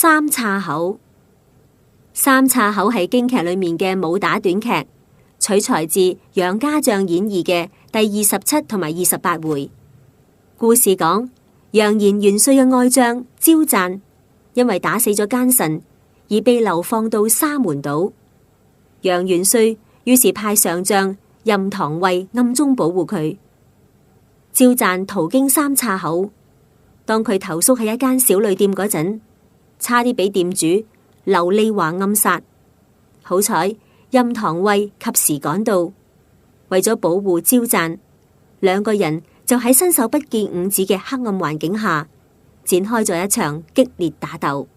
三岔口。三岔口係京劇裏面嘅武打短劇，取材自楊家將演義嘅第27同埋28回。故事講楊延元帥嘅愛將焦贊，因為打死咗奸臣而被流放到沙門島。楊元帥於是派上將任堂衛暗中保護佢。焦贊途經三岔口，當佢投宿喺一間小旅店嗰陣，差啲俾店主劉利華暗殺。好彩任堂衛及時趕到，為咗保護焦贊，兩個人就喺伸手不見五指嘅黑暗環境下展開咗一場激烈打鬥。